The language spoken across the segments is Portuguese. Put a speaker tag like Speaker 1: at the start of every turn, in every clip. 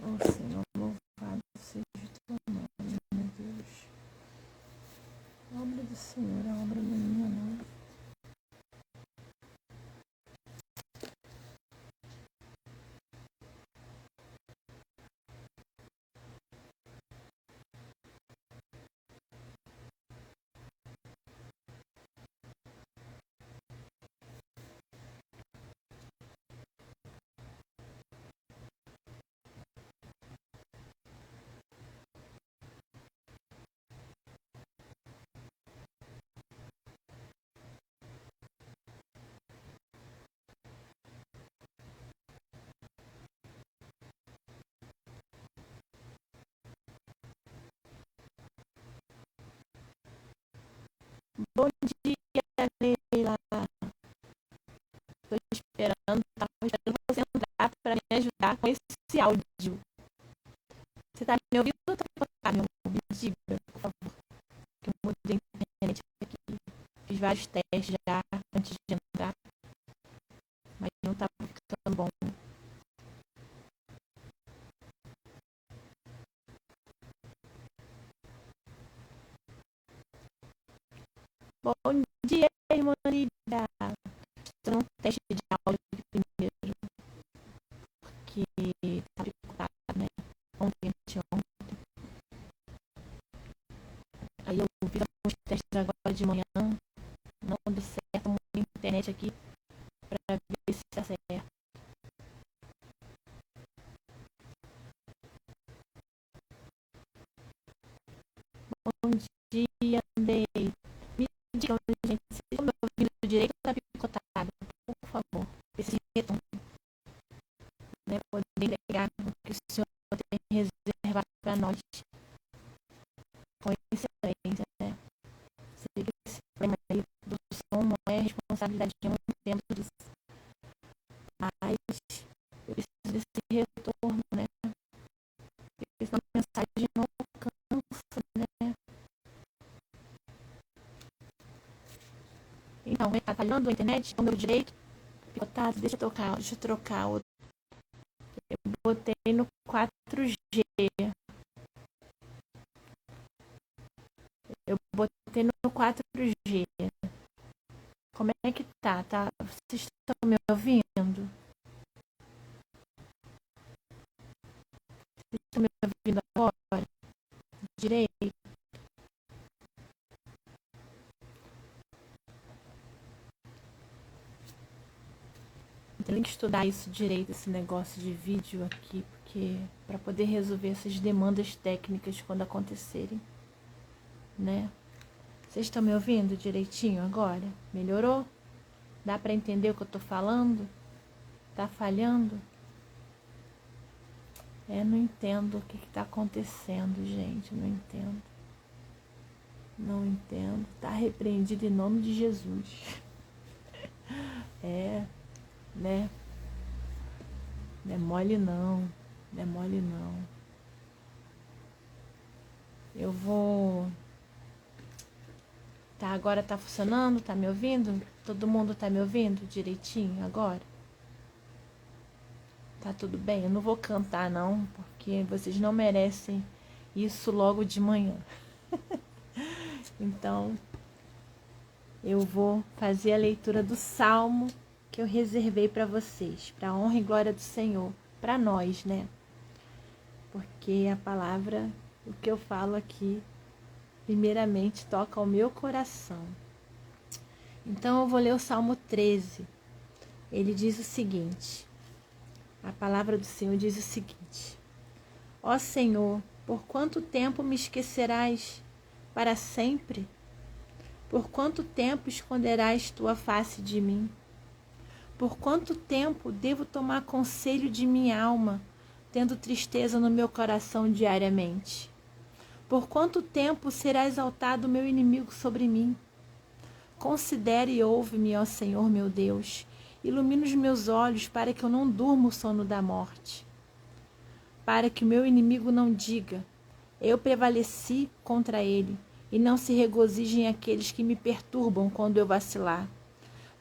Speaker 1: Oh, Senhor, louvado seja o teu nome, meu Deus. A obra do Senhor, a obra não é minha, não. Bom dia, Leila. Estou esperando, estava esperando você entrar para me ajudar com esse áudio. Você está me ouvindo ou está me ouvindo? Me diga, por favor. Que eu mudei a internet aqui. Fiz vários testes já antes de entrar, mas não estava ficando bom. Bom dia, irmã Lídia. Estou num teste de áudio primeiro, porque está dificultado, né? Ontem. Aí eu fiz alguns testes agora de manhã, não deu certo, mudei a internet aqui para ver se acerta. Bom dia, Andrei. Me digam, gente, se estão me ouvindo direito ou está picotado, por favor. Esse retorno, né? Poder entregar o que o Senhor tem reservado para nós com excelência, né? Sei que esse problema aí do som não é responsabilidade de muito tempo disso, mas eu preciso desse retorno, né? Porque senão a mensagem não alcança, né? Então, tá falhando a internet, o meu direito, picotado, deixa eu trocar o. Eu botei no 4G. Eu botei no 4G. Como é que tá? Vocês estão me ouvindo? Vocês estão me ouvindo agora? Direito? Tem que estudar isso direito, esse negócio de vídeo aqui, porque para poder resolver essas demandas técnicas quando acontecerem, né? Vocês estão me ouvindo direitinho agora? Melhorou? Dá para entender o que eu tô falando? Tá falhando? Não entendo o que tá acontecendo, gente. Não entendo. Não entendo. Tá repreendido em nome de Jesus. Né? Não é mole não. Não é mole não. Eu vou... Tá, agora tá funcionando? Tá me ouvindo? Todo mundo tá me ouvindo direitinho agora? Tá tudo bem? Eu não vou cantar não, porque vocês não merecem isso logo de manhã. Então, eu vou fazer a leitura do Salmo que eu reservei para vocês, para a honra e glória do Senhor, para nós, né? Porque a palavra, o que eu falo aqui, primeiramente toca ao meu coração. Então eu vou ler o Salmo 13. Ele diz o seguinte: a palavra do Senhor diz o seguinte: ó Senhor, por quanto tempo me esquecerás? Para sempre? Por quanto tempo esconderás tua face de mim? Por quanto tempo devo tomar conselho de minha alma, tendo tristeza no meu coração diariamente? Por quanto tempo será exaltado o meu inimigo sobre mim? Considere e ouve-me, ó Senhor meu Deus. Ilumina os meus olhos para que eu não durma o sono da morte. Para que o meu inimigo não diga: eu prevaleci contra ele, e não se regozijem aqueles que me perturbam quando eu vacilar.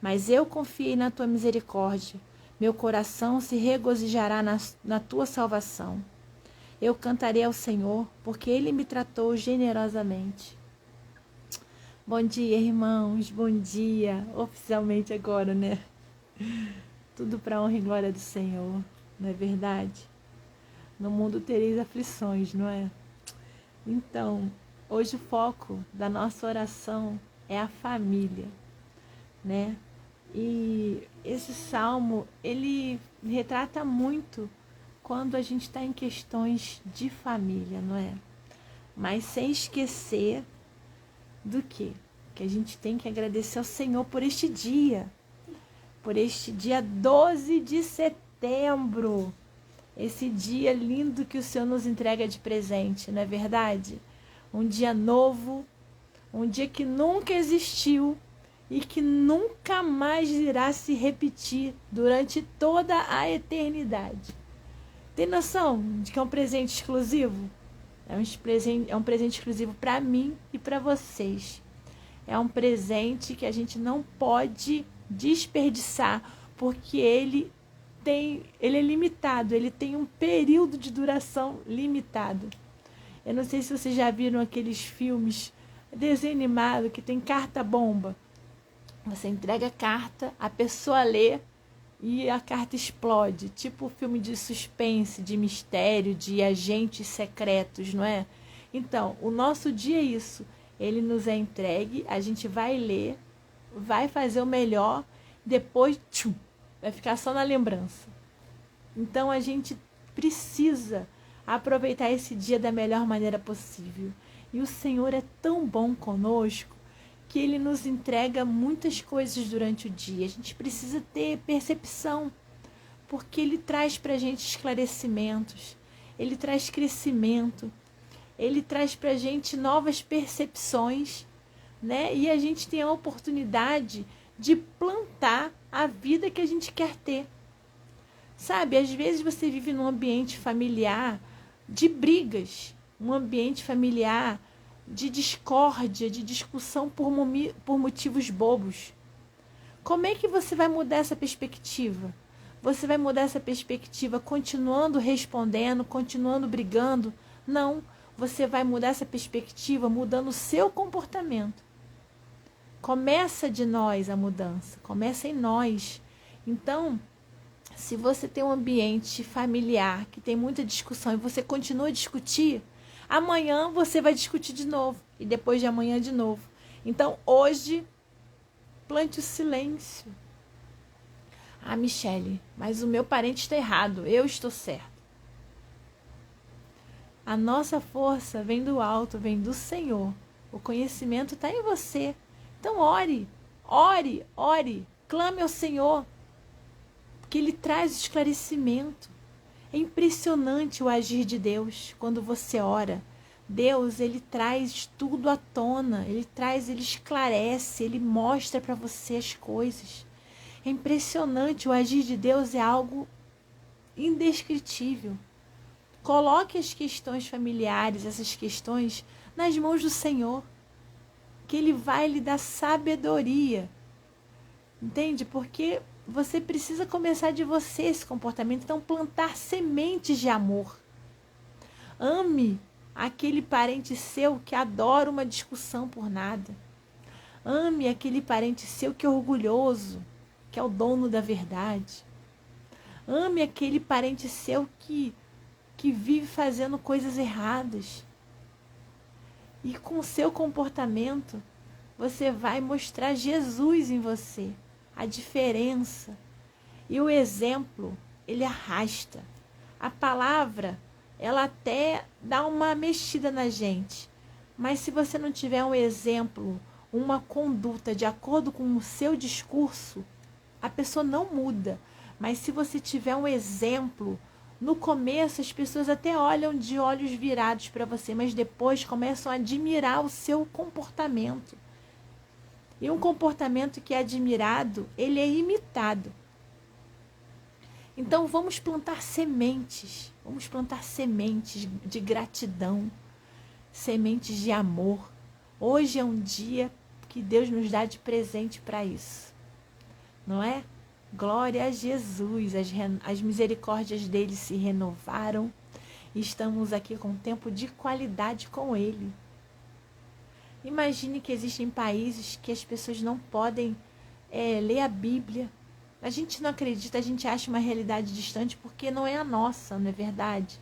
Speaker 1: Mas eu confiei na tua misericórdia. Meu coração se regozijará na tua salvação. Eu cantarei ao Senhor, porque Ele me tratou generosamente. Bom dia, irmãos, bom dia. Oficialmente agora, né? Tudo para a honra e glória do Senhor, não é verdade? No mundo tereis aflições, não é? Então, hoje o foco da nossa oração é a família, né? E esse salmo, ele retrata muito quando a gente está em questões de família, não é? Mas sem esquecer do quê? Que a gente tem que agradecer ao Senhor por este dia 12 de setembro. Esse dia lindo que o Senhor nos entrega de presente, não é verdade? Um dia novo, um dia que nunca existiu e que nunca mais irá se repetir durante toda a eternidade. Tem noção de que é um presente exclusivo? É um presente exclusivo para mim e para vocês. É um presente que a gente não pode desperdiçar, porque ele é limitado, ele tem um período de duração limitado. Eu não sei se vocês já viram aqueles filmes desenho animado que tem carta-bomba. Você entrega a carta, a pessoa lê e a carta explode. Tipo filme de suspense, de mistério, de agentes secretos, não é? Então, o nosso dia é isso. Ele nos é entregue, a gente vai ler, vai fazer o melhor, depois tchum, vai ficar só na lembrança. Então, a gente precisa aproveitar esse dia da melhor maneira possível. E o Senhor é tão bom conosco que Ele nos entrega muitas coisas durante o dia. A gente precisa ter percepção, porque Ele traz para a gente esclarecimentos, Ele traz crescimento, Ele traz para a gente novas percepções, né? E a gente tem a oportunidade de plantar a vida que a gente quer ter. Sabe, às vezes você vive num ambiente familiar de brigas, um ambiente familiar de discórdia, de discussão por motivos bobos. Como é que você vai mudar essa perspectiva? Você vai mudar essa perspectiva continuando respondendo, continuando brigando? Não, você vai mudar essa perspectiva mudando o seu comportamento. Começa de nós a mudança, começa em nós. Então, se você tem um ambiente familiar que tem muita discussão e você continua a discutir, amanhã você vai discutir de novo e depois de amanhã de novo. Então, hoje, plante o silêncio. Ah, Michele, mas o meu parente está errado, eu estou certo. A nossa força vem do alto, vem do Senhor. O conhecimento está em você. Então, ore, ore, ore, clame ao Senhor, que Ele traz esclarecimento. É impressionante o agir de Deus quando você ora. Deus, Ele traz tudo à tona, Ele esclarece, Ele mostra para você as coisas. É impressionante, o agir de Deus é algo indescritível. Coloque as questões familiares, essas questões, nas mãos do Senhor, que Ele vai lhe dar sabedoria. Entende? Porque você precisa começar de você esse comportamento. Então, plantar sementes de amor. Ame aquele parente seu que adora uma discussão por nada. Ame aquele parente seu que é orgulhoso, que é o dono da verdade. Ame aquele parente seu que vive fazendo coisas erradas. E com o seu comportamento, você vai mostrar Jesus em você, a diferença. E o exemplo, ele arrasta. A palavra, ela até dá uma mexida na gente. Mas se você não tiver um exemplo, uma conduta de acordo com o seu discurso, a pessoa não muda. Mas se você tiver um exemplo, no começo as pessoas até olham de olhos virados para você, mas depois começam a admirar o seu comportamento. E um comportamento que é admirado, ele é imitado. Então vamos plantar sementes de gratidão, sementes de amor. Hoje é um dia que Deus nos dá de presente para isso, não é? Glória a Jesus, as misericórdias dele se renovaram e estamos aqui com tempo de qualidade com Ele. Imagine que existem países que as pessoas não podem ler a Bíblia. A gente não acredita, a gente acha uma realidade distante porque não é a nossa, não é verdade?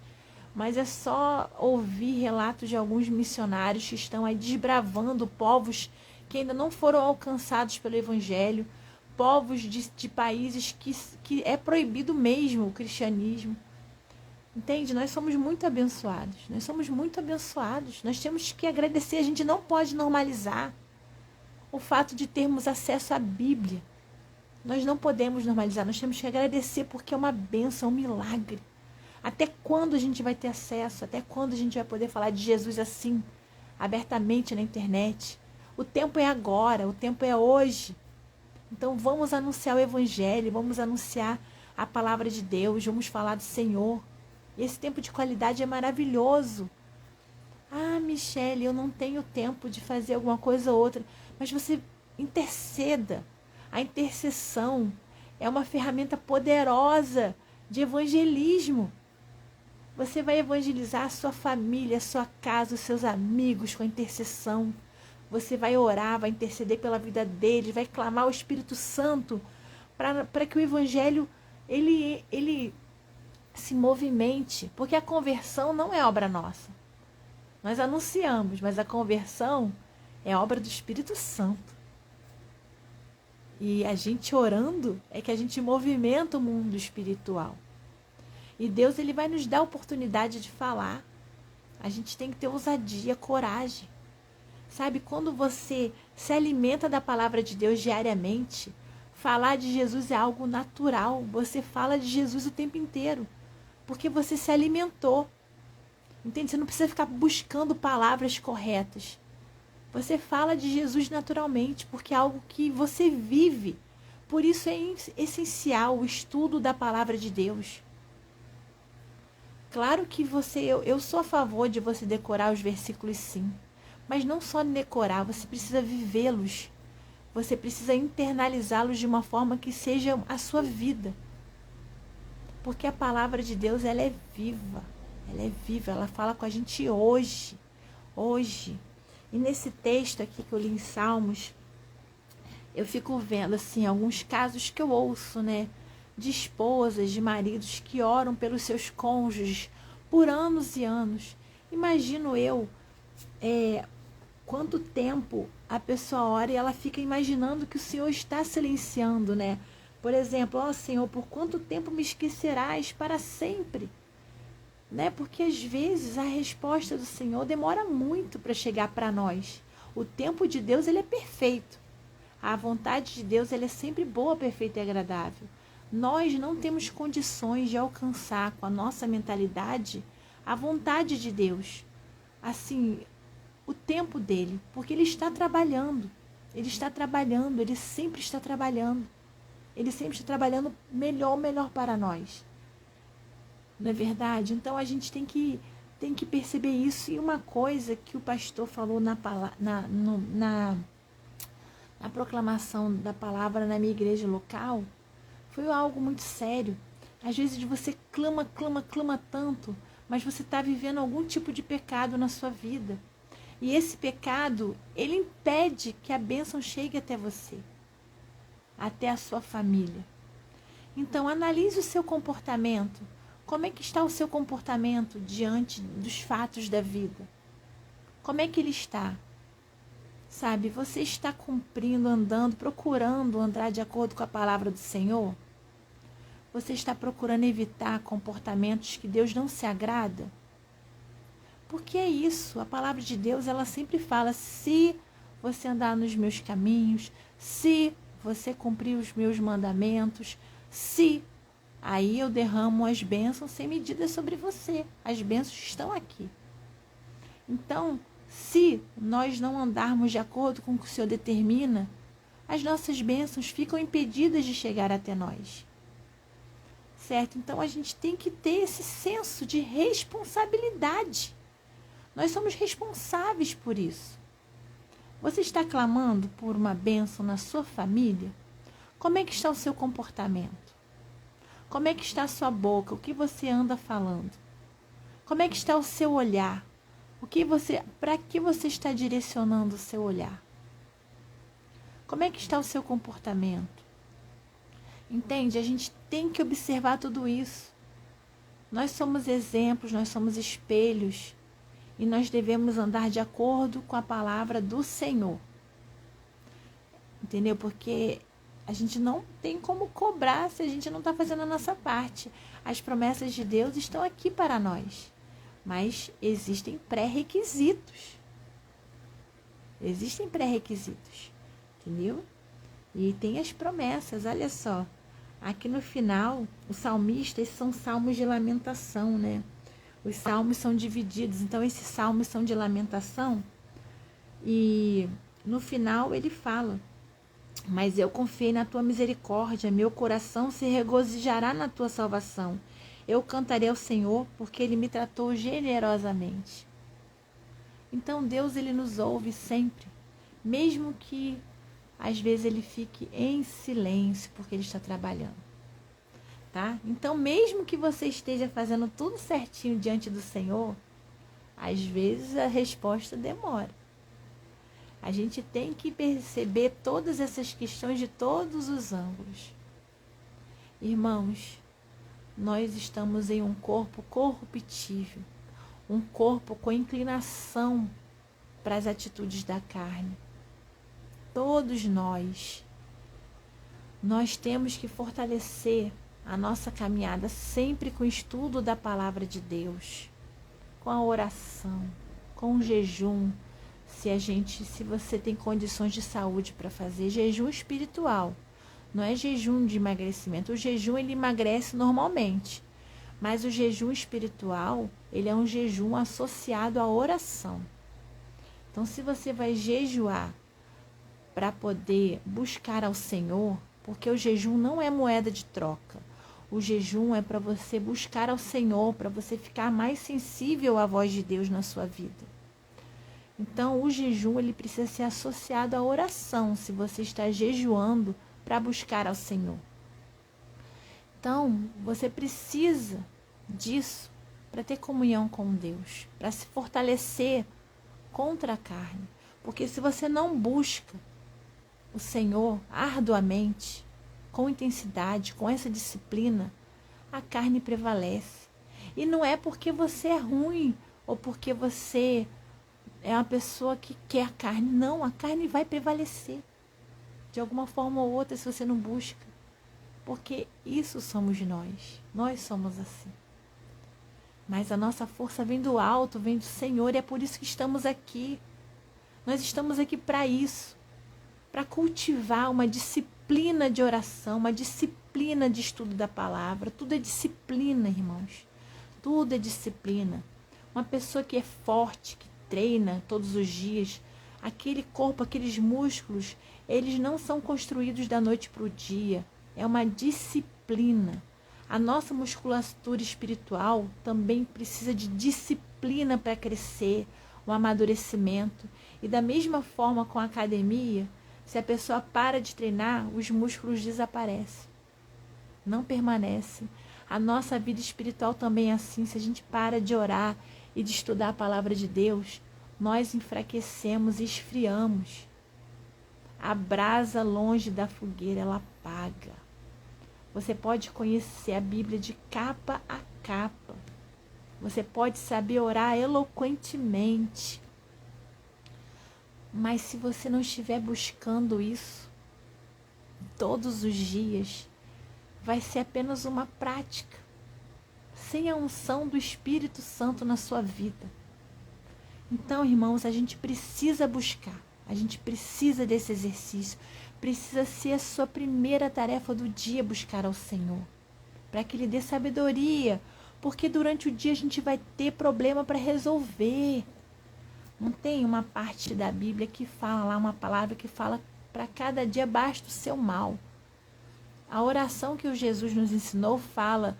Speaker 1: Mas é só ouvir relatos de alguns missionários que estão aí desbravando povos que ainda não foram alcançados pelo Evangelho, povos de países que é proibido mesmo o cristianismo. Entende? Nós somos muito abençoados. Nós somos muito abençoados. Nós temos que agradecer. A gente não pode normalizar o fato de termos acesso à Bíblia. Nós não podemos normalizar. Nós temos que agradecer porque é uma bênção, um milagre. Até quando a gente vai ter acesso? Até quando a gente vai poder falar de Jesus assim, abertamente na internet? O tempo é agora, o tempo é hoje. Então vamos anunciar o Evangelho, vamos anunciar a palavra de Deus, vamos falar do Senhor. Esse tempo de qualidade é maravilhoso. Ah, Michele, eu não tenho tempo de fazer alguma coisa ou outra. Mas você interceda. A intercessão é uma ferramenta poderosa de evangelismo. Você vai evangelizar a sua família, a sua casa, os seus amigos com a intercessão. Você vai orar, vai interceder pela vida deles, vai clamar ao Espírito Santo para que o evangelho ele se movimente, porque a conversão não é obra nossa. Nós anunciamos, mas a conversão é obra do Espírito Santo. E a gente orando é que a gente movimenta o mundo espiritual. E Deus ele vai nos dar a oportunidade de falar. A gente tem que ter ousadia, coragem. Sabe, quando você se alimenta da palavra de Deus diariamente, falar de Jesus é algo natural. Você fala de Jesus o tempo inteiro. Porque você se alimentou. Entende? Você não precisa ficar buscando palavras corretas. Você fala de Jesus naturalmente, porque é algo que você vive. Por isso é essencial o estudo da palavra de Deus. Claro que eu sou a favor de você decorar os versículos, sim. Mas não só decorar, você precisa vivê-los. Você precisa internalizá-los de uma forma que seja a sua vida. Porque a palavra de Deus, ela é viva. Ela é viva, ela fala com a gente hoje. Hoje. E nesse texto aqui que eu li em Salmos, eu fico vendo, assim, alguns casos que eu ouço, né? De esposas, de maridos que oram pelos seus cônjuges por anos e anos. Imagino eu, quanto tempo a pessoa ora e ela fica imaginando que o Senhor está silenciando, né? Por exemplo, ó Senhor, por quanto tempo me esquecerás para sempre? Né? Porque às vezes a resposta do Senhor demora muito para chegar para nós. O tempo de Deus ele é perfeito. A vontade de Deus ela é sempre boa, perfeita e agradável. Nós não temos condições de alcançar com a nossa mentalidade a vontade de Deus. Assim, o tempo dele, porque ele está trabalhando. Ele está trabalhando, ele sempre está trabalhando. Ele sempre está trabalhando melhor para nós. Não é verdade? Então a gente tem que perceber isso. E uma coisa que o pastor falou na proclamação da palavra na minha igreja local foi algo muito sério. Às vezes você clama tanto, mas você está vivendo algum tipo de pecado na sua vida. E esse pecado, ele impede que a bênção chegue até você, até a sua família. Então, analise o seu comportamento. Como é que está o seu comportamento diante dos fatos da vida? Como é que ele está? Sabe, você está cumprindo, andando, procurando andar de acordo com a palavra do Senhor? Você está procurando evitar comportamentos que Deus não se agrada? Porque é isso, a palavra de Deus, ela sempre fala, se você andar nos meus caminhos, se você cumprir os meus mandamentos, se, aí eu derramo as bênçãos sem medida sobre você. As bênçãos estão aqui. Então, se nós não andarmos de acordo com o que o Senhor determina, as nossas bênçãos ficam impedidas de chegar até nós. Certo? Então, a gente tem que ter esse senso de responsabilidade. Nós somos responsáveis por isso. Você está clamando por uma bênção na sua família? Como é que está o seu comportamento? Como é que está a sua boca? O que você anda falando? Como é que está o seu olhar? Para que você está direcionando o seu olhar? Como é que está o seu comportamento? Entende? A gente tem que observar tudo isso. Nós somos exemplos, nós somos espelhos e nós devemos andar de acordo com a palavra do Senhor. Entendeu? Porque a gente não tem como cobrar se a gente não está fazendo a nossa parte. As promessas de Deus estão aqui para nós. Mas existem pré-requisitos. Existem pré-requisitos. Entendeu? E tem as promessas, olha só. Aqui no final, os salmistas são salmos de lamentação, né? Os salmos são divididos. Então, esses salmos são de lamentação. E no final ele fala: mas eu confiei na tua misericórdia, meu coração se regozijará na tua salvação. Eu cantarei ao Senhor, porque Ele me tratou generosamente. Então Deus, Ele nos ouve sempre, mesmo que às vezes Ele fique em silêncio, porque Ele está trabalhando. Tá? Então, mesmo que você esteja fazendo tudo certinho diante do Senhor, às vezes a resposta demora. A gente tem que perceber todas essas questões de todos os ângulos. Irmãos, nós estamos em um corpo corruptível, um corpo com inclinação para as atitudes da carne. Todos nós temos que fortalecer a nossa caminhada sempre com o estudo da palavra de Deus, com a oração, com o jejum. Se você tem condições de saúde para fazer jejum espiritual, não é jejum de emagrecimento. O jejum, ele emagrece normalmente, mas o jejum espiritual, ele é um jejum associado à oração. Então, se você vai jejuar para poder buscar ao Senhor, porque o jejum não é moeda de troca. O jejum é para você buscar ao Senhor, para você ficar mais sensível à voz de Deus na sua vida. Então, o jejum, ele precisa ser associado à oração, se você está jejuando para buscar ao Senhor. Então, você precisa disso para ter comunhão com Deus, para se fortalecer contra a carne. Porque se você não busca o Senhor arduamente, com intensidade, com essa disciplina, a carne prevalece. E não é porque você é ruim ou porque você é uma pessoa que quer a carne. Não, a carne vai prevalecer. De alguma forma ou outra, se você não busca. Porque isso somos nós. Nós somos assim. Mas a nossa força vem do alto, vem do Senhor. E é por isso que estamos aqui. Nós estamos aqui para isso. Para cultivar uma disciplina de oração, uma disciplina de estudo da palavra. Tudo é disciplina, irmãos. Tudo é disciplina. Uma pessoa que é forte, que treina todos os dias, aquele corpo, aqueles músculos, eles não são construídos da noite para o dia. É uma disciplina. A nossa musculatura espiritual também precisa de disciplina para crescer, o amadurecimento. E da mesma forma com a academia, se a pessoa para de treinar, os músculos desaparecem. Não permanecem. A nossa vida espiritual também é assim. Se a gente para de orar e de estudar a palavra de Deus, nós enfraquecemos e esfriamos. A brasa longe da fogueira, ela apaga. Você pode conhecer a Bíblia de capa a capa. Você pode saber orar eloquentemente. Mas se você não estiver buscando isso todos os dias, vai ser apenas uma prática, sem a unção do Espírito Santo na sua vida. Então, irmãos, a gente precisa buscar, a gente precisa desse exercício, precisa ser a sua primeira tarefa do dia buscar ao Senhor, para que Ele dê sabedoria, porque durante o dia a gente vai ter problema para resolver. Não tem uma parte da Bíblia que fala lá, uma palavra que fala para cada dia basta o seu mal. A oração que o Jesus nos ensinou fala,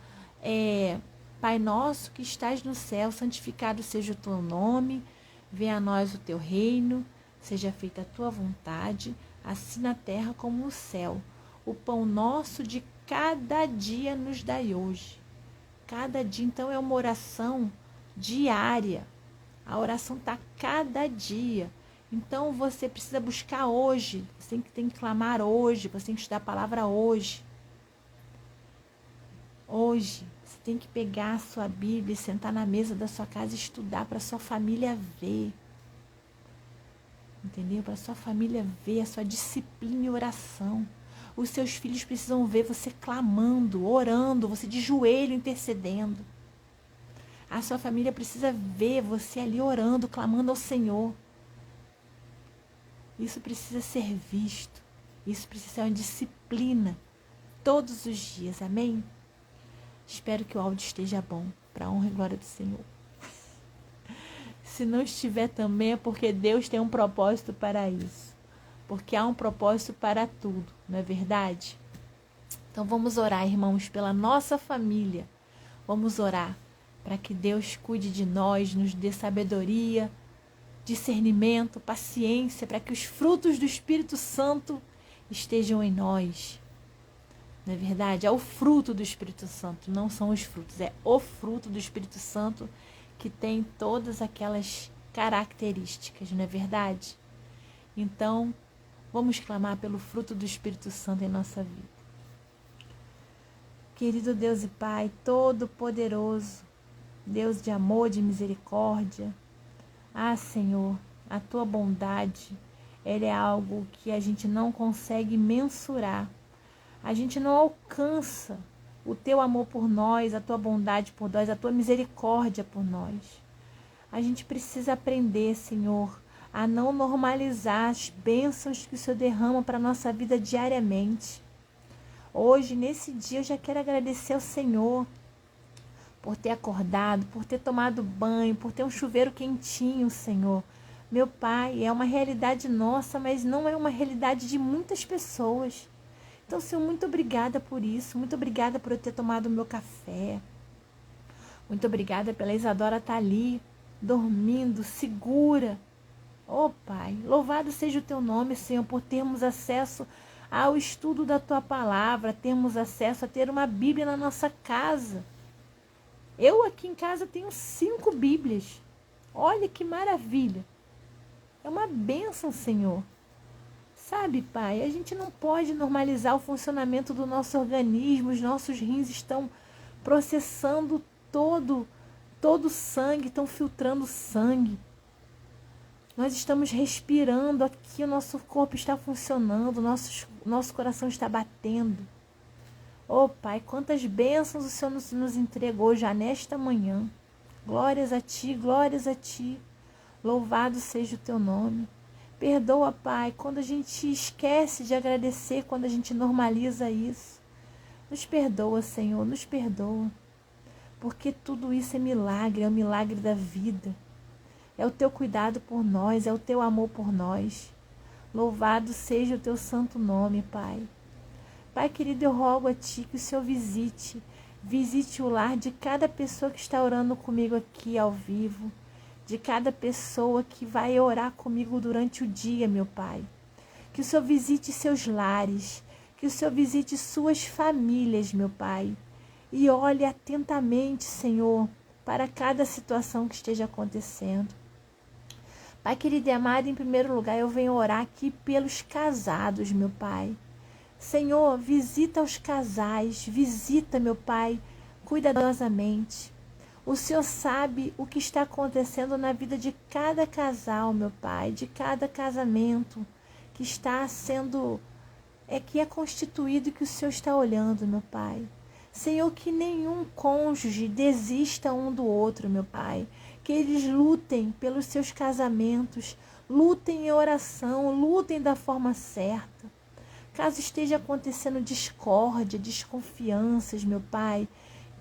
Speaker 1: Pai nosso que estás no céu, santificado seja o teu nome, venha a nós o teu reino, seja feita a tua vontade, assim na terra como no céu. O pão nosso de cada dia nos dai hoje. Cada dia, então, é uma oração diária. A oração está cada dia. Então você precisa buscar hoje. Você tem que clamar hoje. Você tem que estudar a palavra hoje. Hoje. Você tem que pegar a sua Bíblia e sentar na mesa da sua casa e estudar para a sua família ver. Entendeu? Para a sua família ver a sua disciplina e oração. Os seus filhos precisam ver você clamando, orando, você de joelho intercedendo. A sua família precisa ver você ali orando, clamando ao Senhor. Isso precisa ser visto. Isso precisa ser uma disciplina todos os dias. Amém? Espero que o áudio esteja bom, para a honra e glória do Senhor. Se não estiver também é porque Deus tem um propósito para isso. Porque há um propósito para tudo, não é verdade? Então vamos orar, irmãos, pela nossa família. Vamos orar para que Deus cuide de nós, nos dê sabedoria, discernimento, paciência, para que os frutos do Espírito Santo estejam em nós. Não é verdade? É o fruto do Espírito Santo, não são os frutos. É o fruto do Espírito Santo que tem todas aquelas características, não é verdade? Então, vamos clamar pelo fruto do Espírito Santo em nossa vida. Querido Deus e Pai, Todo-Poderoso, Deus de amor, de misericórdia. Ah, Senhor, a Tua bondade, ela é algo que a gente não consegue mensurar. A gente não alcança o Teu amor por nós, a Tua bondade por nós, a Tua misericórdia por nós. A gente precisa aprender, Senhor, a não normalizar as bênçãos que o Senhor derrama para a nossa vida diariamente. Hoje, nesse dia, eu já quero agradecer ao Senhor por ter acordado, por ter tomado banho, por ter um chuveiro quentinho, Senhor. Meu Pai, é uma realidade nossa, mas não é uma realidade de muitas pessoas. Então, Senhor, muito obrigada por isso. Muito obrigada por eu ter tomado o meu café. Muito obrigada pela Isadora estar ali, dormindo, segura. Oh, Pai, louvado seja o Teu nome, Senhor, por termos acesso ao estudo da Tua palavra, termos acesso a ter uma Bíblia na nossa casa. Eu aqui em casa tenho 5 Bíblias. Olha que maravilha. É uma bênção, Senhor. Sabe, Pai, a gente não pode normalizar o funcionamento do nosso organismo. Os nossos rins estão processando todo o sangue, estão filtrando sangue. Nós estamos respirando aqui, o nosso corpo está funcionando, nosso coração está batendo. Oh, Pai, quantas bênçãos o Senhor nos entregou já nesta manhã. Glórias a Ti, glórias a Ti. Louvado seja o Teu nome. Perdoa, Pai, quando a gente esquece de agradecer, quando a gente normaliza isso. Nos perdoa, Senhor, nos perdoa. Porque tudo isso é milagre, é o milagre da vida. É o Teu cuidado por nós, é o Teu amor por nós. Louvado seja o Teu santo nome, Pai. Pai querido, eu rogo a Ti que o Senhor visite o lar de cada pessoa que está orando comigo aqui ao vivo, de cada pessoa que vai orar comigo durante o dia, meu Pai. Que o Senhor visite seus lares, que o Senhor visite suas famílias, meu Pai. E olhe atentamente, Senhor, para cada situação que esteja acontecendo. Pai querido e amado, em primeiro lugar eu venho orar aqui pelos casados, meu Pai. Senhor, visita os casais, visita, meu Pai, cuidadosamente. O Senhor sabe o que está acontecendo na vida de cada casal, meu Pai, de cada casamento que está sendo, que é constituído e que o Senhor está olhando, meu Pai. Senhor, que nenhum cônjuge desista um do outro, meu Pai. Que eles lutem pelos seus casamentos, lutem em oração, lutem da forma certa. Caso esteja acontecendo discórdia, desconfianças, meu Pai,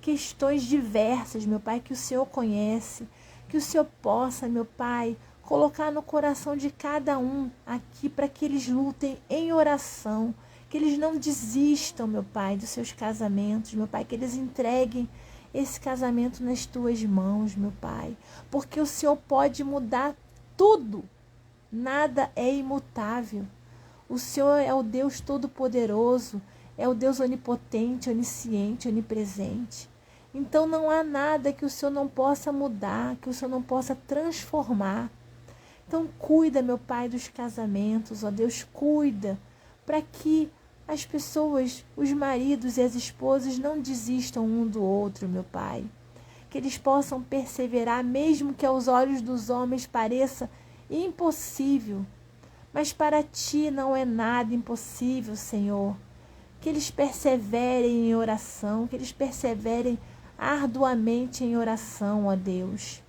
Speaker 1: questões diversas, meu Pai, que o Senhor conhece, que o Senhor possa, meu Pai, colocar no coração de cada um aqui para que eles lutem em oração, que eles não desistam, meu Pai, dos seus casamentos, meu Pai, que eles entreguem esse casamento nas Tuas mãos, meu Pai, porque o Senhor pode mudar tudo, nada é imutável. O Senhor é o Deus Todo-Poderoso, é o Deus onipotente, onisciente, onipresente. Então não há nada que o Senhor não possa mudar, que o Senhor não possa transformar. Então cuida, meu Pai, dos casamentos, ó Deus, cuida, para que as pessoas, os maridos e as esposas não desistam um do outro, meu Pai. Que eles possam perseverar, mesmo que aos olhos dos homens pareça impossível. Mas para Ti não é nada impossível, Senhor. Que eles perseverem em oração, que eles perseverem arduamente em oração, ó Deus.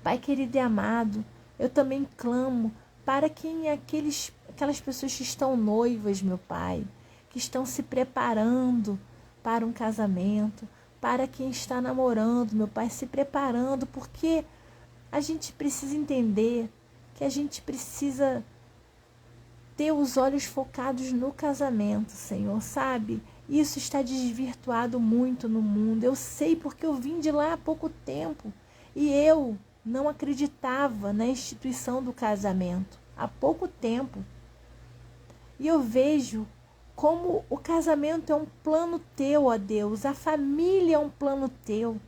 Speaker 1: Pai querido e amado, eu também clamo para quem aquelas pessoas que estão noivas, meu Pai, que estão se preparando para um casamento, para quem está namorando, meu Pai, se preparando, porque a gente precisa entender que a gente precisa ter os olhos focados no casamento, Senhor, sabe? Isso está desvirtuado muito no mundo. Eu sei porque eu vim de lá há pouco tempo e eu não acreditava na instituição do casamento há pouco tempo. E eu vejo como o casamento é um plano teu, ó Deus, a família é um plano teu.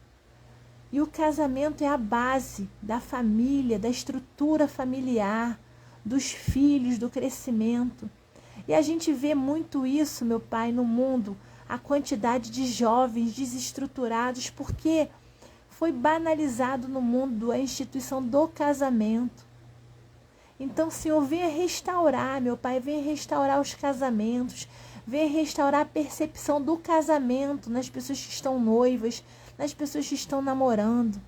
Speaker 1: E o casamento é a base da família, da estrutura familiar, dos filhos, do crescimento. E a gente vê muito isso, meu Pai, no mundo, a quantidade de jovens desestruturados, porque foi banalizado no mundo a instituição do casamento. Então, Senhor, venha restaurar, meu Pai, venha restaurar os casamentos, venha restaurar a percepção do casamento nas pessoas que estão noivas, nas pessoas que estão namorando.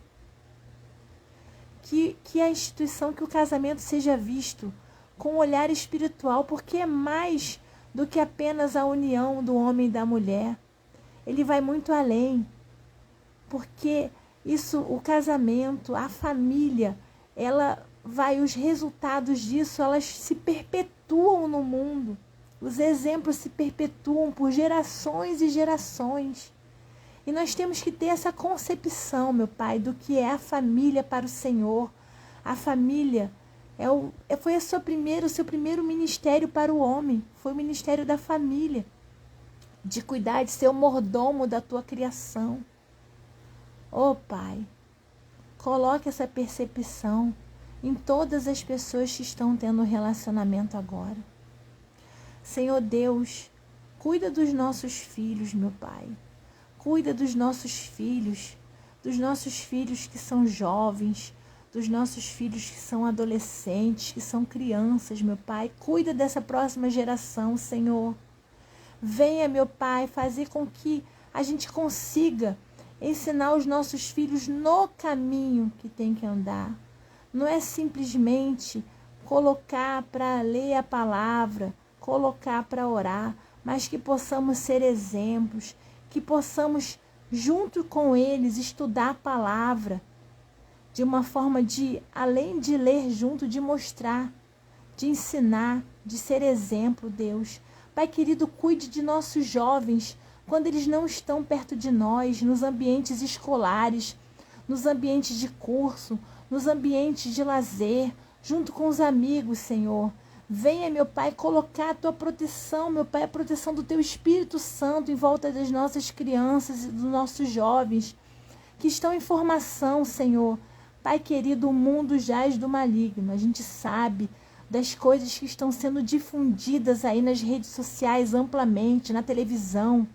Speaker 1: Que a instituição, que o casamento seja visto com um olhar espiritual, porque é mais do que apenas a união do homem e da mulher. Ele vai muito além, porque isso, o casamento, a família, os resultados disso, elas se perpetuam no mundo. Os exemplos se perpetuam por gerações e gerações. E nós temos que ter essa concepção, meu Pai, do que é a família para o Senhor. A família foi o seu primeiro ministério para o homem. Foi o ministério da família. De cuidar, de ser o mordomo da tua criação. Oh, Pai, coloque essa percepção em todas as pessoas que estão tendo relacionamento agora. Senhor Deus, cuida dos nossos filhos, meu Pai. Cuida dos nossos filhos que são jovens, dos nossos filhos que são adolescentes, que são crianças, meu Pai. Cuida dessa próxima geração, Senhor. Venha, meu Pai, fazer com que a gente consiga ensinar os nossos filhos no caminho que tem que andar. Não é simplesmente colocar para ler a palavra, colocar para orar, mas que possamos ser exemplos, que possamos, junto com eles, estudar a palavra de uma forma de, além de ler junto, de mostrar, de ensinar, de ser exemplo, Deus. Pai querido, cuide de nossos jovens quando eles não estão perto de nós, nos ambientes escolares, nos ambientes de curso, nos ambientes de lazer, junto com os amigos, Senhor. Venha, meu Pai, colocar a tua proteção, meu Pai, a proteção do teu Espírito Santo em volta das nossas crianças e dos nossos jovens que estão em formação, Senhor. Pai querido, o mundo jaz do maligno. A gente sabe das coisas que estão sendo difundidas aí nas redes sociais amplamente, na televisão.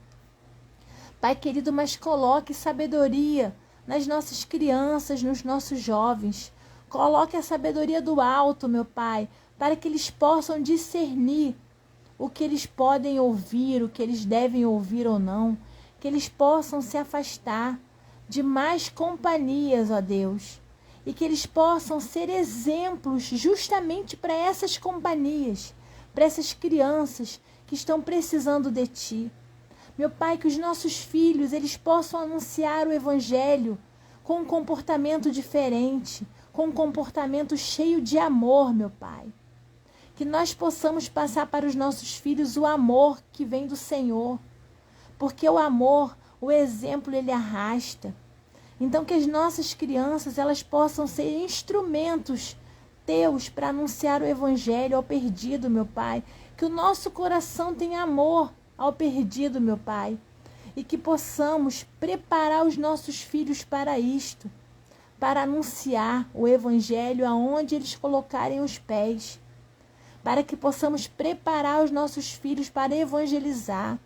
Speaker 1: Pai querido, mas coloque sabedoria nas nossas crianças, nos nossos jovens. Coloque a sabedoria do alto, meu Pai, para que eles possam discernir o que eles podem ouvir, o que eles devem ouvir ou não. Que eles possam se afastar de más companhias, ó Deus. E que eles possam ser exemplos justamente para essas companhias, para essas crianças que estão precisando de Ti. Meu Pai, que os nossos filhos, eles possam anunciar o Evangelho com um comportamento diferente, com um comportamento cheio de amor, meu Pai. Que nós possamos passar para os nossos filhos o amor que vem do Senhor. Porque o amor, o exemplo, ele arrasta. Então que as nossas crianças, elas possam ser instrumentos teus para anunciar o Evangelho ao perdido, meu Pai. Que o nosso coração tenha amor ao perdido, meu Pai. e que possamos preparar os nossos filhos para isto, para anunciar o Evangelho aonde eles colocarem os pés, para que possamos preparar os nossos filhos para evangelizar,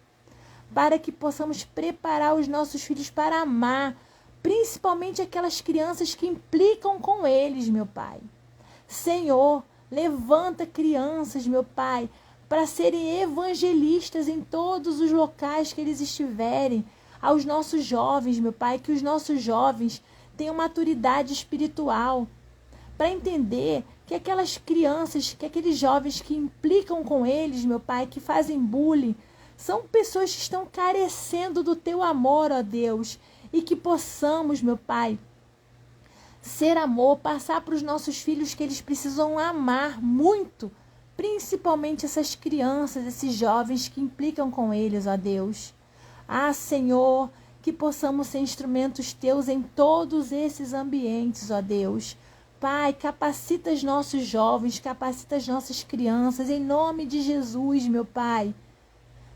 Speaker 1: para que possamos preparar os nossos filhos para amar, principalmente aquelas crianças que implicam com eles, meu Pai. Senhor, levanta crianças, meu Pai, para serem evangelistas em todos os locais que eles estiverem, aos nossos jovens, meu Pai, que os nossos jovens tenham maturidade espiritual, para entender que aquelas crianças, que aqueles jovens que implicam com eles, meu Pai, que fazem bullying, são pessoas que estão carecendo do teu amor, ó Deus, e que possamos, meu Pai, ser amor, passar para os nossos filhos que eles precisam amar muito, principalmente essas crianças, esses jovens que implicam com eles, ó Deus. Ah, Senhor, que possamos ser instrumentos teus em todos esses ambientes, ó Deus. Pai, capacita os nossos jovens, capacita as nossas crianças, em nome de Jesus, meu Pai.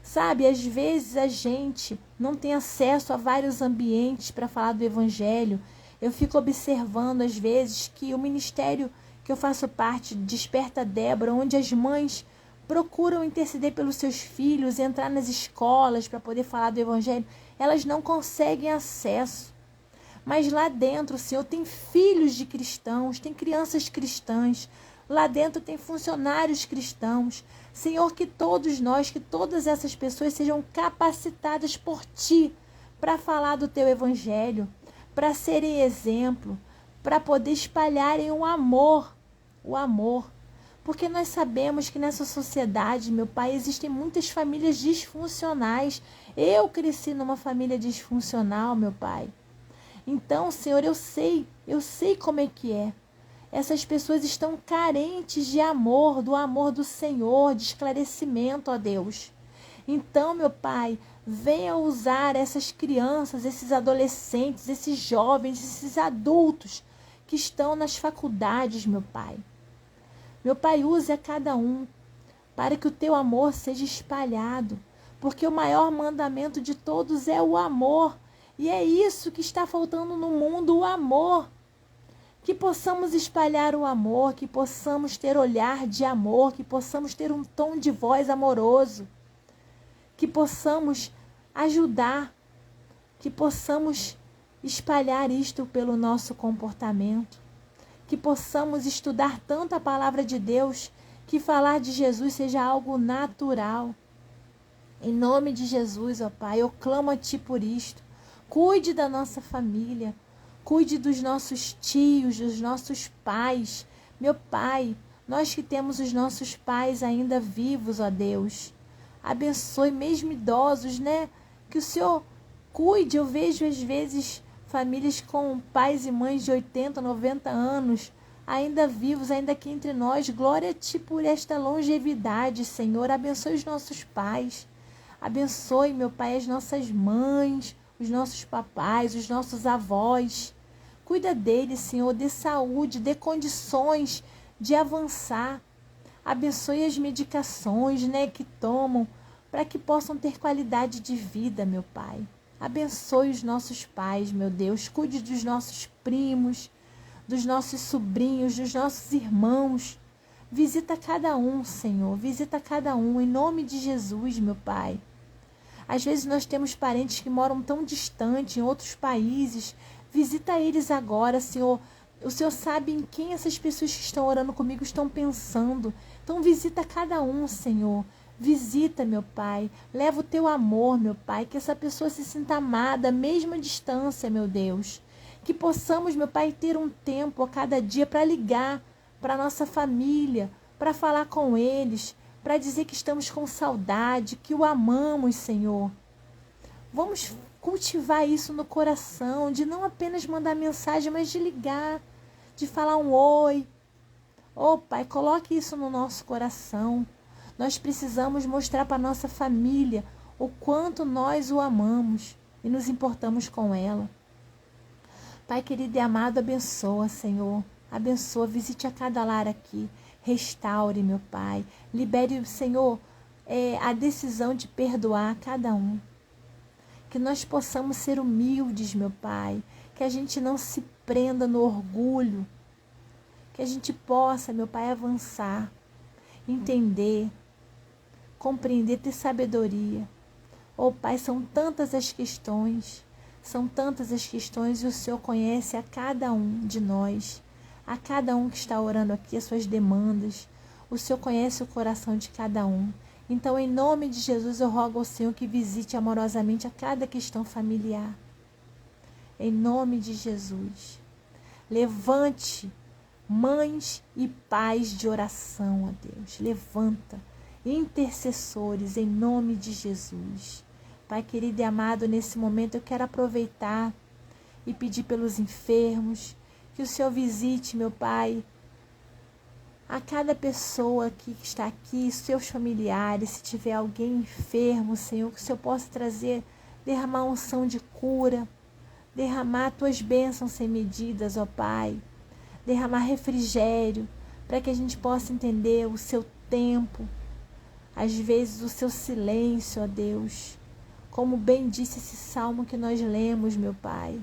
Speaker 1: Sabe, às vezes a gente não tem acesso a vários ambientes para falar do Evangelho. Eu fico observando, às vezes, que o ministério que eu faço parte, Desperta Débora, onde as mães procuram interceder pelos seus filhos, entrar nas escolas para poder falar do Evangelho, elas não conseguem acesso. Mas lá dentro, Senhor, tem filhos de cristãos, tem crianças cristãs, lá dentro tem funcionários cristãos. Senhor, que todos nós, que todas essas pessoas sejam capacitadas por Ti para falar do Teu Evangelho, para serem exemplo, para poder espalharem o amor. Porque nós sabemos que nessa sociedade, meu Pai, existem muitas famílias disfuncionais. Eu cresci numa família disfuncional, meu Pai. Então, Senhor, eu sei como é que é. Essas pessoas estão carentes de amor, do amor do Senhor, de esclarecimento, ó Deus. Então, meu Pai, venha usar essas crianças, esses adolescentes, esses jovens, esses adultos que estão nas faculdades, meu Pai. Meu Pai, use a cada um para que o teu amor seja espalhado, porque o maior mandamento de todos é o amor. E é isso que está faltando no mundo, o amor. Que possamos espalhar o amor, que possamos ter olhar de amor, que possamos ter um tom de voz amoroso, que possamos ajudar, que possamos espalhar isto pelo nosso comportamento, que possamos estudar tanto a palavra de Deus, que falar de Jesus seja algo natural. Em nome de Jesus, ó Pai, eu clamo a Ti por isto. Cuide da nossa família, cuide dos nossos tios, dos nossos pais. Meu Pai, nós que temos os nossos pais ainda vivos, ó Deus, abençoe mesmo idosos, né? Que o Senhor cuide. Eu vejo às vezes famílias com pais e mães de 80, 90 anos, ainda vivos, ainda aqui entre nós. Glória a Ti por esta longevidade, Senhor. Abençoe os nossos pais. Abençoe, meu Pai, as nossas mães, os nossos papais, os nossos avós. Cuida deles, Senhor, dê saúde, dê condições de avançar. Abençoe as medicações, né, que tomam, para que possam ter qualidade de vida, meu Pai. Abençoe os nossos pais, meu Deus. Cuide dos nossos primos, dos nossos sobrinhos, dos nossos irmãos. Visita cada um, Senhor. Visita cada um, em nome de Jesus, meu Pai. Às vezes nós temos parentes que moram tão distante, em outros países. Visita eles agora, Senhor. O Senhor sabe em quem essas pessoas que estão orando comigo estão pensando. Então visita cada um, Senhor. Visita, meu Pai. Leva o Teu amor, meu Pai. Que essa pessoa se sinta amada, mesmo à distância, meu Deus. Que possamos, meu Pai, ter um tempo a cada dia para ligar para a nossa família, para falar com eles, para dizer que estamos com saudade, que o amamos, Senhor. Vamos cultivar isso no coração, de não apenas mandar mensagem, mas de ligar, de falar um oi. Oh, Pai, coloque isso no nosso coração. Nós precisamos mostrar para a nossa família o quanto nós o amamos e nos importamos com ela. Pai querido e amado, abençoa, Senhor. Abençoa, visite a cada lar aqui. Restaure, meu Pai. Libere, Senhor, a decisão de perdoar cada um. Que nós possamos ser humildes, meu Pai. Que a gente não se prenda no orgulho. Que a gente possa, meu Pai, avançar, entender, compreender, ter sabedoria. Oh, Pai, são tantas as questões e o Senhor conhece a cada um de nós, a cada um que está orando aqui, as suas demandas. O Senhor conhece o coração de cada um. Então, em nome de Jesus, eu rogo ao Senhor que visite amorosamente a cada questão familiar. Em nome de Jesus. Levante mães e pais de oração, ó Deus. Levanta intercessores em nome de Jesus. Pai querido e amado, nesse momento eu quero aproveitar e pedir pelos enfermos, que o Senhor visite, meu Pai, a cada pessoa que está aqui, seus familiares, se tiver alguém enfermo, Senhor, que o Senhor possa trazer, derramar unção de cura, derramar tuas bênçãos sem medidas, ó Pai, derramar refrigério, para que a gente possa entender o seu tempo, às vezes o seu silêncio, ó Deus, como bem disse esse salmo que nós lemos, meu Pai,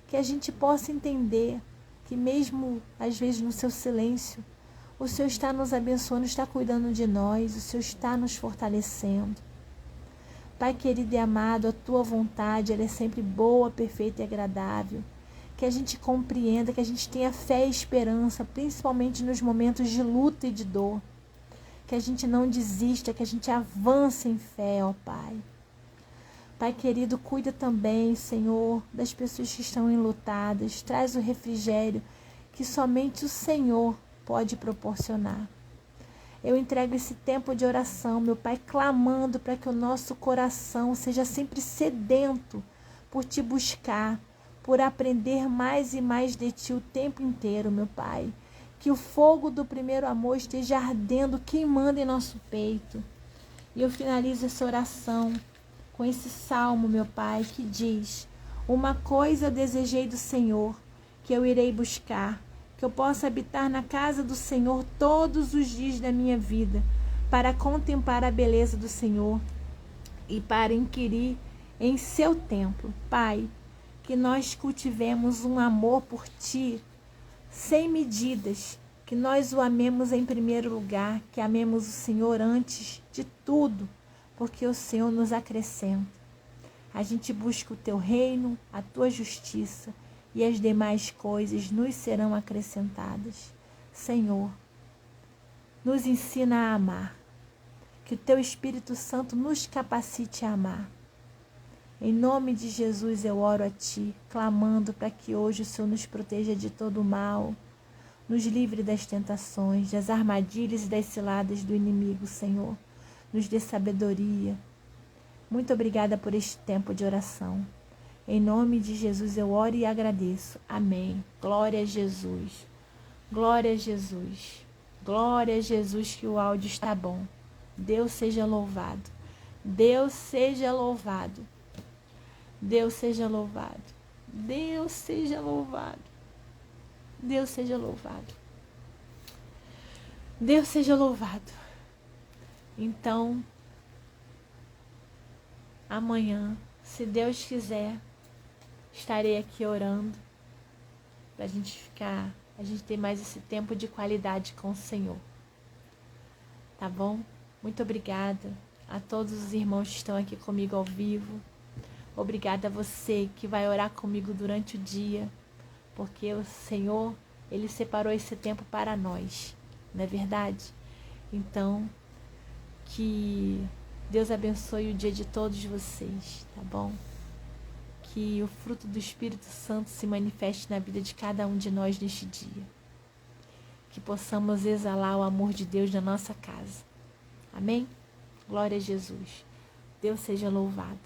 Speaker 1: que a gente possa entender que mesmo às vezes no seu silêncio, o Senhor está nos abençoando, está cuidando de nós, o Senhor está nos fortalecendo. Pai querido e amado, a tua vontade ela é sempre boa, perfeita e agradável. Que a gente compreenda, que a gente tenha fé e esperança, principalmente nos momentos de luta e de dor. Que a gente não desista, que a gente avance em fé, ó Pai. Pai querido, cuida também, Senhor, das pessoas que estão enlutadas. Traz o refrigério que somente o Senhor pode proporcionar. Eu entrego esse tempo de oração, meu Pai, clamando para que o nosso coração seja sempre sedento por Te buscar, por aprender mais e mais de Ti o tempo inteiro, meu Pai. Que o fogo do primeiro amor esteja ardendo, queimando em nosso peito. E eu finalizo essa oração com esse salmo, meu Pai, que diz: uma coisa eu desejei do Senhor, que eu irei buscar, que eu possa habitar na casa do Senhor todos os dias da minha vida, para contemplar a beleza do Senhor e para inquirir em seu templo. Pai, que nós cultivemos um amor por Ti sem medidas, que nós o amemos em primeiro lugar, que amemos o Senhor antes de tudo, porque o Senhor nos acrescenta. A gente busca o Teu reino, a Tua justiça, e as demais coisas nos serão acrescentadas. Senhor, nos ensina a amar, que o Teu Espírito Santo nos capacite a amar. Em nome de Jesus eu oro a Ti, clamando para que hoje o Senhor nos proteja de todo o mal, nos livre das tentações, das armadilhas e das ciladas do inimigo, Senhor. Nos dê sabedoria. Muito obrigada por este tempo de oração. Em nome de Jesus eu oro e agradeço. Amém. Glória a Jesus. Glória a Jesus. Glória a Jesus, que o áudio está bom. Deus seja louvado. Deus seja louvado. Deus seja louvado. Deus seja louvado. Deus seja louvado. Deus seja louvado. Então, amanhã, se Deus quiser, estarei aqui orando para a gente ter mais esse tempo de qualidade com o Senhor. Tá bom? Muito obrigada a todos os irmãos que estão aqui comigo ao vivo. Obrigada a você que vai orar comigo durante o dia, porque o Senhor, Ele separou esse tempo para nós, não é verdade? Então, que Deus abençoe o dia de todos vocês, tá bom? Que o fruto do Espírito Santo se manifeste na vida de cada um de nós neste dia. Que possamos exalar o amor de Deus na nossa casa. Amém? Glória a Jesus. Deus seja louvado.